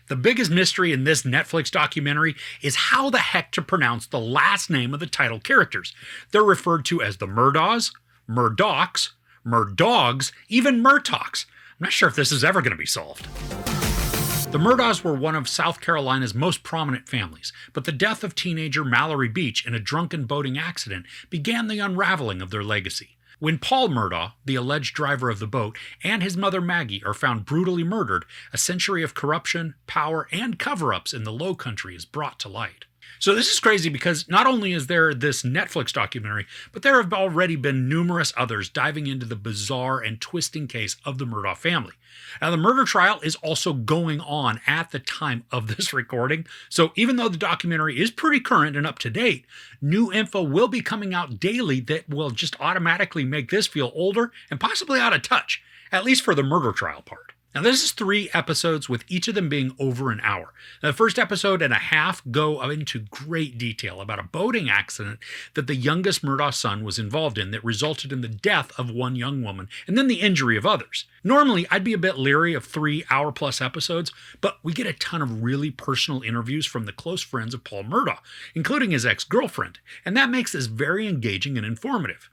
The biggest mystery in this Netflix documentary is how the heck to pronounce the last name of the title characters. They're referred to as the Murdaughs, Murdaughs, Murdaughs, even Murtaughs. I'm not sure if this is ever going to be solved. The Murdaughs were one of South Carolina's most prominent families, but the death of teenager Mallory Beach in a drunken boating accident began the unraveling of their legacy. When Paul Murdaugh, the alleged driver of the boat, and his mother Maggie are found brutally murdered, a century of corruption, power, and cover-ups in the Low Country is brought to light. So this is crazy because not only is there this Netflix documentary, but there have already been numerous others diving into the bizarre and twisting case of the Murdaugh family. Now, the murder trial is also going on at the time of this recording, so even though the documentary is pretty current and up to date, new info will be coming out daily that will just automatically make this feel older and possibly out of touch, at least for the murder trial part. Now, this is 3 episodes with each of them being over an hour. The first episode and a half go into great detail about a boating accident that the youngest Murdaugh son was involved in that resulted in the death of one young woman and then the injury of others. Normally, I'd be a bit leery of 3-hour-plus episodes, but we get a ton of really personal interviews from the close friends of Paul Murdaugh, including his ex-girlfriend, and that makes this very engaging and informative.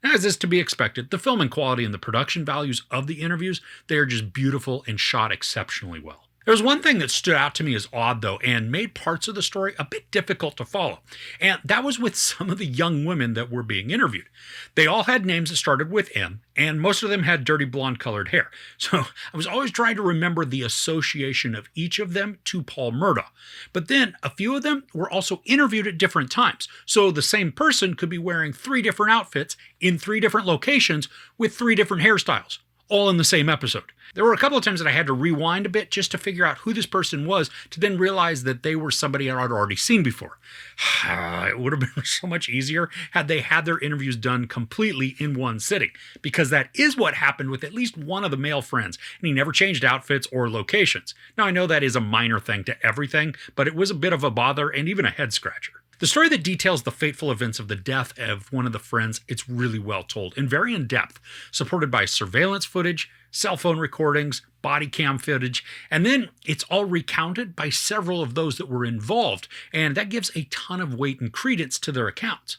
As is to be expected, the filming quality and the production values of the interviews, they are just beautiful and shot exceptionally well. There's one thing that stood out to me as odd, though, and made parts of the story a bit difficult to follow, and that was with some of the young women that were being interviewed. They all had names that started with M, and most of them had dirty blonde-colored hair, so I was always trying to remember the association of each of them to Paul Murdaugh. But then, a few of them were also interviewed at different times, so the same person could be wearing 3 different outfits in 3 different locations with 3 different hairstyles, all in the same episode. There were a couple of times that I had to rewind a bit just to figure out who this person was to then realize that they were somebody I'd already seen before. It would have been so much easier had they had their interviews done completely in one sitting, because that is what happened with at least one of the male friends, and he never changed outfits or locations. Now, I know that is a minor thing to everything, but it was a bit of a bother and even a head scratcher. The story that details the fateful events of the death of one of the friends, it's really well told and very in-depth, supported by surveillance footage, cell phone recordings, body cam footage, and then it's all recounted by several of those that were involved, and that gives a ton of weight and credence to their accounts.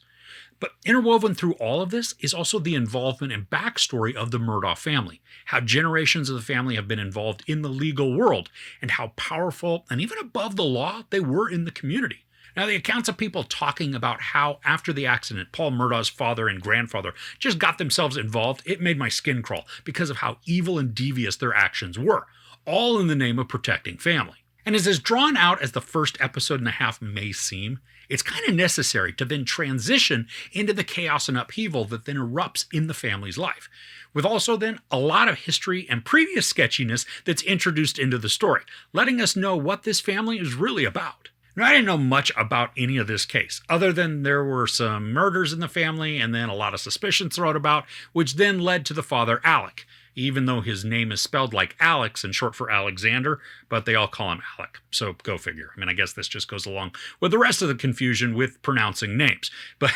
But interwoven through all of this is also the involvement and backstory of the Murdaugh family, how generations of the family have been involved in the legal world, and how powerful and even above the law they were in the community. Now, the accounts of people talking about how, after the accident, Paul Murdaugh's father and grandfather just got themselves involved, it made my skin crawl because of how evil and devious their actions were, all in the name of protecting family. And as drawn out as the first episode and a half may seem, it's kind of necessary to then transition into the chaos and upheaval that then erupts in the family's life, with also then a lot of history and previous sketchiness that's introduced into the story, letting us know what this family is really about. Now, I didn't know much about any of this case, other than there were some murders in the family and then a lot of suspicions thrown about, which then led to the father, Alec, even though his name is spelled like Alex and short for Alexander, but they all call him Alec, so go figure. I mean, I guess this just goes along with the rest of the confusion with pronouncing names. But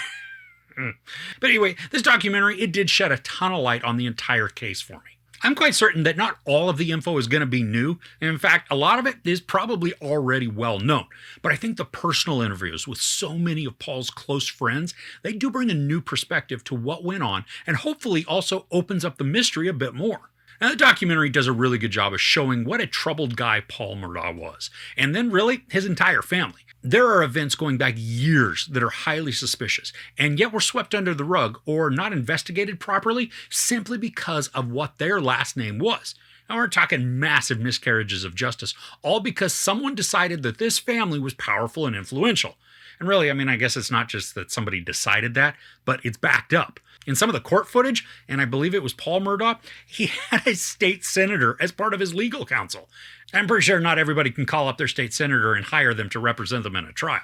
anyway, this documentary, it did shed a ton of light on the entire case for me. I'm quite certain that not all of the info is going to be new, and in fact, a lot of it is probably already well known. But I think the personal interviews with so many of Paul's close friends, they do bring a new perspective to what went on, and hopefully also opens up the mystery a bit more. Now, the documentary does a really good job of showing what a troubled guy Paul Murdaugh was, and then really his entire family. There are events going back years that are highly suspicious, and yet were swept under the rug or not investigated properly simply because of what their last name was. Now, we're talking massive miscarriages of justice, all because someone decided that this family was powerful and influential. And really, I mean, I guess it's not just that somebody decided that, but it's backed up. In some of the court footage, and I believe it was Paul Murdaugh, he had a state senator as part of his legal counsel. I'm pretty sure not everybody can call up their state senator and hire them to represent them in a trial.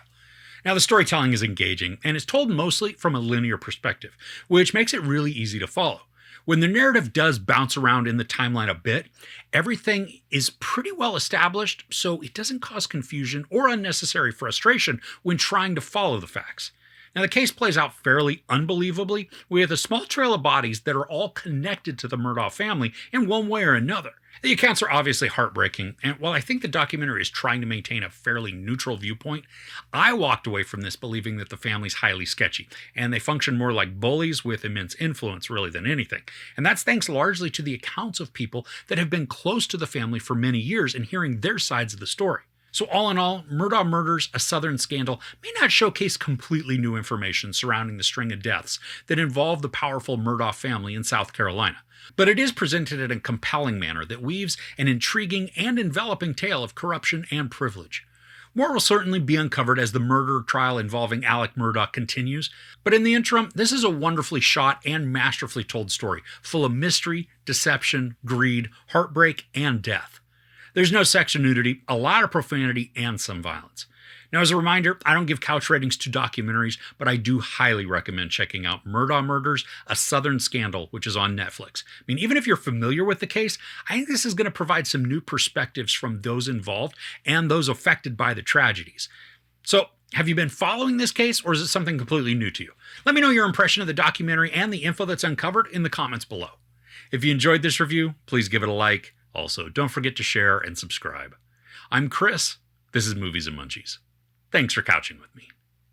Now, the storytelling is engaging, and it's told mostly from a linear perspective, which makes it really easy to follow. When the narrative does bounce around in the timeline a bit, everything is pretty well established, so it doesn't cause confusion or unnecessary frustration when trying to follow the facts. Now, the case plays out fairly unbelievably with a small trail of bodies that are all connected to the Murdaugh family in one way or another. The accounts are obviously heartbreaking, and while I think the documentary is trying to maintain a fairly neutral viewpoint, I walked away from this believing that the family's highly sketchy, and they function more like bullies with immense influence really than anything. And that's thanks largely to the accounts of people that have been close to the family for many years and hearing their sides of the story. So all in all, Murdaugh Murders, A Southern Scandal may not showcase completely new information surrounding the string of deaths that involve the powerful Murdaugh family in South Carolina, but it is presented in a compelling manner that weaves an intriguing and enveloping tale of corruption and privilege. More will certainly be uncovered as the murder trial involving Alec Murdaugh continues, but in the interim, this is a wonderfully shot and masterfully told story, full of mystery, deception, greed, heartbreak, and death. There's no sex or nudity, a lot of profanity, and some violence. Now, as a reminder, I don't give couch ratings to documentaries, but I do highly recommend checking out Murdaugh Murders, A Southern Scandal, which is on Netflix. I mean, even if you're familiar with the case, I think this is going to provide some new perspectives from those involved and those affected by the tragedies. So, have you been following this case, or is it something completely new to you? Let me know your impression of the documentary and the info that's uncovered in the comments below. If you enjoyed this review, please give it a like. Also, don't forget to share and subscribe. I'm Chris. This is Movies and Munchies. Thanks for couching with me.